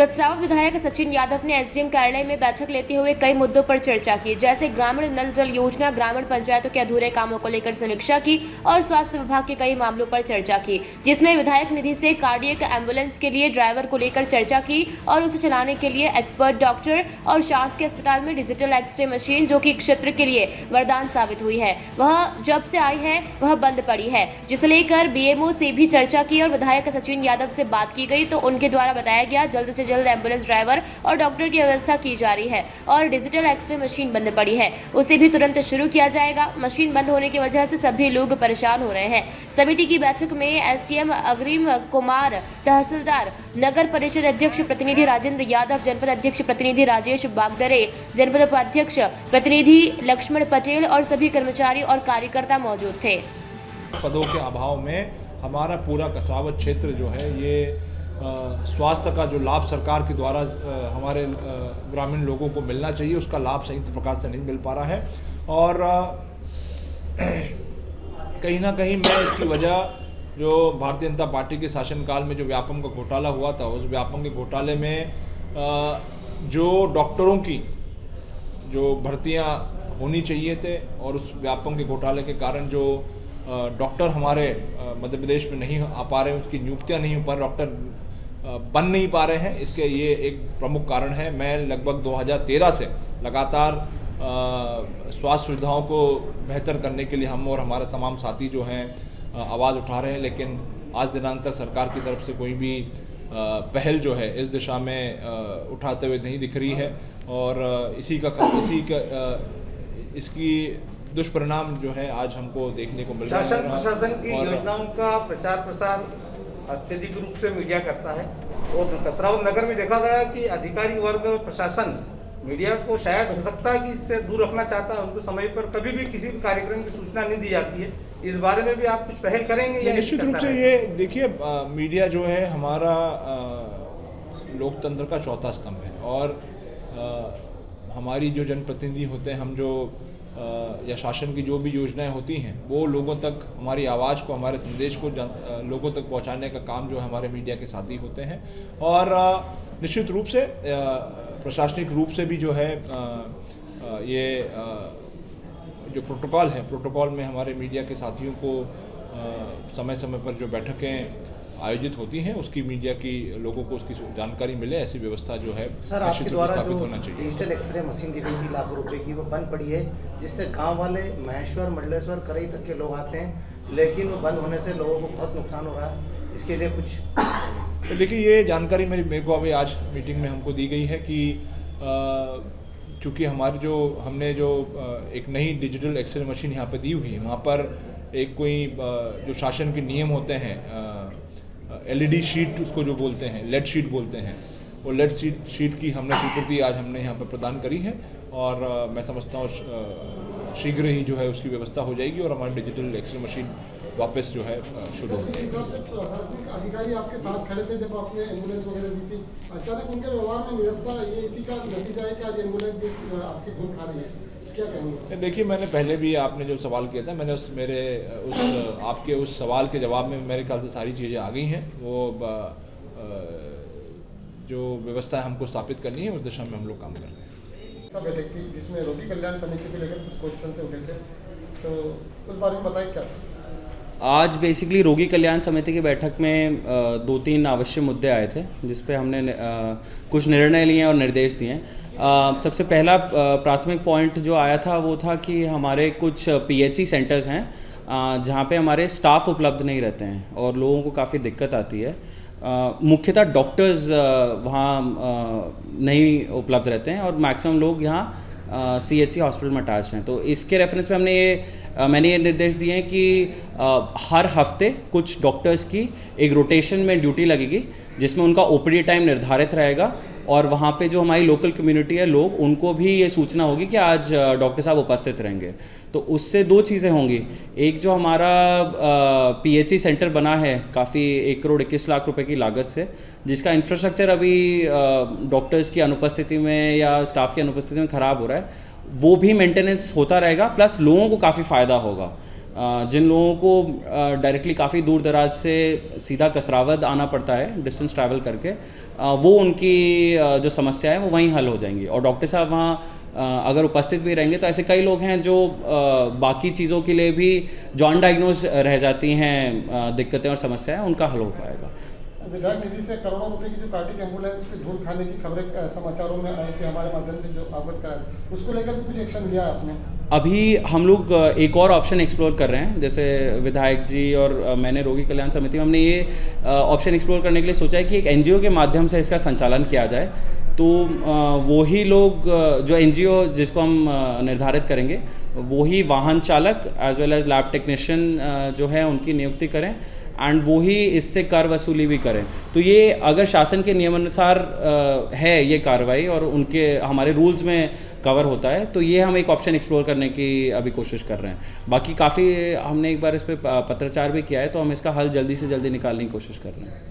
कसरावद विधायक सचिन यादव ने एसडीएम कार्यालय में बैठक लेते हुए कई मुद्दों पर चर्चा की, जैसे ग्रामीण नल जल योजना, ग्रामीण पंचायतों के अधूरे कामों को लेकर समीक्षा की और स्वास्थ्य विभाग के कई मामलों पर चर्चा की, जिसमें विधायक निधि से कार्डियक एम्बुलेंस के लिए ड्राइवर को लेकर चर्चा की और उसे चलाने के लिए एक्सपर्ट डॉक्टर और शासकीय अस्पताल में डिजिटल एक्सरे मशीन, जो कि क्षेत्र के लिए वरदान साबित हुई है, वह जब से आई है वह बंद पड़ी है, जिसे लेकर बीएमओ से भी चर्चा की और विधायक सचिन यादव से बात की गई तो उनके द्वारा बताया गया जल्द से जल्द एम्बुलेंस ड्राइवर और डॉक्टर की व्यवस्था की जा रही है और डिजिटल एक्सरे मशीन बंद पड़ी है, उसे भी तुरंत शुरू किया जाएगा। मशीन बंद होने की वजह से सभी लोग परेशान हो रहे हैं। समिति की बैठक में एसडीएम अग्रिम कुमार, तहसीलदार, नगर परिषद अध्यक्ष प्रतिनिधि राजेंद्र यादव, जनपद अध्यक्ष प्रतिनिधि राजेश बागदरे, जनपद उपाध्यक्ष प्रतिनिधि लक्ष्मण पटेल और सभी कर्मचारी और कार्यकर्ता मौजूद थे। पदों के अभाव में हमारा पूरा कसरावद क्षेत्र जो है ये स्वास्थ्य का जो लाभ सरकार के द्वारा हमारे ग्रामीण लोगों को मिलना चाहिए, उसका लाभ संयुक्त प्रकार से नहीं मिल पा रहा है। और कहीं ना कहीं मैं इसकी वजह जो भारतीय जनता पार्टी के शासनकाल में जो व्यापम का घोटाला हुआ था, उस व्यापम के घोटाले में जो डॉक्टरों की जो भर्तियां होनी चाहिए थे और उस व्यापम के घोटाले के कारण जो डॉक्टर हमारे मध्य प्रदेश में नहीं आ पा रहे हैं, उसकी नियुक्तियां नहीं हो पा रही, डॉक्टर बन नहीं पा रहे हैं, इसके ये एक प्रमुख कारण है। मैं लगभग 2013 से लगातार स्वास्थ्य सुविधाओं को बेहतर करने के लिए हम और हमारे तमाम साथी जो हैं आवाज़ उठा रहे हैं, लेकिन आज दिनांक तक सरकार की तरफ से कोई भी पहल जो है इस दिशा में उठाते हुए नहीं दिख रही है और इसकी दुष्परिणाम जो है आज हमको देखने को मिल रहा है। शासन प्रशासन की योजनाओं का प्रचार प्रसार अत्यधिक रूप से मीडिया करता है और कसरावद नगर में देखा गया कि अधिकारी वर्ग और प्रशासन मीडिया को शायद हो सकता है कि इससे दूर रखना चाहता है, उनको समय पर कभी भी किसी भी कार्यक्रम की सूचना नहीं दी जाती है। इस बारे में भी आप कुछ पहल करेंगे या निश्चित रूप से? ये देखिए, मीडिया जो है हमारा लोकतंत्र का चौथा स्तंभ है और हमारी जो जनप्रतिनिधि होते हैं, हम जो या शासन की जो भी योजनाएं होती हैं वो लोगों तक हमारी आवाज़ को, हमारे संदेश को लोगों तक पहुंचाने का काम जो हमारे मीडिया के साथी होते हैं। और निश्चित रूप से प्रशासनिक रूप से भी जो है ये जो प्रोटोकॉल है, प्रोटोकॉल में हमारे मीडिया के साथियों को समय समय पर जो बैठकें आयोजित होती हैं उसकी मीडिया की लोगों को उसकी जानकारी मिले, ऐसी व्यवस्था जो है निश्चित रूप से स्थापित होना चाहिए। डिजिटल एक्सरे मशीन दी गई थी लाखों रुपए की, वो बंद पड़ी है, जिससे गांव वाले महेश्वर, मंडलेश्वर, करई तक के लोग आते हैं, लेकिन वो बंद होने से लोगों को बहुत नुकसान हो रहा है। इसके लिए कुछ तो देखिए, ये जानकारी मेरे को अभी आज मीटिंग में हमको दी गई है कि चूँकि हमारी हमने जो एक नई डिजिटल एक्सरे मशीन यहाँ पर दी हुई है, वहाँ पर एक कोई जो शासन के नियम होते हैं, LED शीट उसको जो बोलते हैं, लेड शीट बोलते हैं, वो लेड शीट की हमने स्वीकृति आज हमने यहाँ पर प्रदान करी है और मैं समझता हूँ शीघ्र ही जो है उसकी व्यवस्था हो जाएगी और हमारी डिजिटल एक्सरे मशीन वापस जो है शुरू हो जाएगी। अधिकारी आपके साथ खड़े थे जब आपने एम्बुलेंस वगैरह दी थी, अचानक उनके व्यवहार में निरस्ता, ये इसी का नतीजा है कि आज एम्बुलेंस आपकी खून खा रही है, क्या कहेंगे? देखिए, मैंने पहले भी आपने जो सवाल किया था, मैंने आपके उस सवाल के जवाब में मेरे ख्याल से सारी चीज़ें आ गई हैं। वो जो व्यवस्था हमको स्थापित करनी है उस दिशा में हम लोग काम कर रहे हैं। बैठक की जिसमें रोगी कल्याण समिति को लेकर कुछ क्वेश्चन से उठे थे, तो उस बारे में बताइए क्या? आज बेसिकली रोगी कल्याण समिति की बैठक में 2-3 आवश्यक मुद्दे आए थे, जिस पे हमने कुछ निर्णय लिए और निर्देश दिए। सबसे पहला प्राथमिक पॉइंट जो आया था वो था कि हमारे कुछ PHC सेंटर्स हैं जहाँ पे हमारे स्टाफ उपलब्ध नहीं रहते हैं और लोगों को काफ़ी दिक्कत आती है। मुख्यतः डॉक्टर्स वहाँ नहीं उपलब्ध रहते हैं और मैक्सिमम लोग यहाँ CHC हॉस्पिटल में अटैच्ड हैं। तो इसके रेफरेंस में मैंने ये निर्देश दिए हैं कि हर हफ्ते कुछ डॉक्टर्स की एक रोटेशन में ड्यूटी लगेगी, जिसमें उनका OPD टाइम निर्धारित रहेगा और वहाँ पे जो हमारी लोकल कम्युनिटी है, लोग, उनको भी ये सूचना होगी कि आज डॉक्टर साहब उपस्थित रहेंगे। तो उससे 2 चीज़ें होंगी। एक, जो हमारा PHC सेंटर बना है काफ़ी 1 करोड़ 21 लाख रुपए की लागत से, जिसका इंफ्रास्ट्रक्चर अभी डॉक्टर्स की अनुपस्थिति में या स्टाफ की अनुपस्थिति में ख़राब हो रहा है, वो भी मेंटेनेंस होता रहेगा, प्लस लोगों को काफ़ी फ़ायदा होगा। जिन लोगों को डायरेक्टली काफ़ी दूर दराज से सीधा कसरावद आना पड़ता है डिस्टेंस ट्रैवल करके, वो उनकी जो समस्या है वो वहीं हल हो जाएंगी। और डॉक्टर साहब वहाँ अगर उपस्थित भी रहेंगे तो ऐसे कई लोग हैं जो बाकी चीज़ों के लिए भी जो अनडायग्नोज रह जाती हैं दिक्कतें और समस्याएं, उनका हल हो पाएगा। विधायक निधि से करोड़ों रुपए की जो कार्डिक एम्बुलेंस के धूल खाने की खबरें समाचारों में आई थी हमारे माध्यम से, जो अवगत कराया, उसको लेकर भी कुछ एक्शन लिया आपने? अभी हम लोग एक और ऑप्शन एक्सप्लोर कर रहे हैं, जैसे विधायक जी और मैंने रोगी कल्याण समिति में हमने ये ऑप्शन एक्सप्लोर करने के लिए सोचा है कि एक एनजीओ के माध्यम से इसका संचालन किया जाए। तो वही लोग जो एनजीओ जिसको हम निर्धारित करेंगे, वही वाहन चालक as well as lab technician जो है उनकी नियुक्ति करें एंड वो ही इससे कर वसूली भी करें। तो ये अगर शासन के नियमानुसार है ये कार्रवाई और उनके हमारे रूल्स में कवर होता है, तो ये हम एक ऑप्शन एक्सप्लोर करने की अभी कोशिश कर रहे हैं। बाकी काफ़ी हमने एक बार इस पर पत्राचार भी किया है, तो हम इसका हल जल्दी से जल्दी निकालने की कोशिश कर रहे हैं।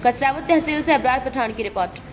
कसरावद तहसील से अबरार पठान की रिपोर्ट।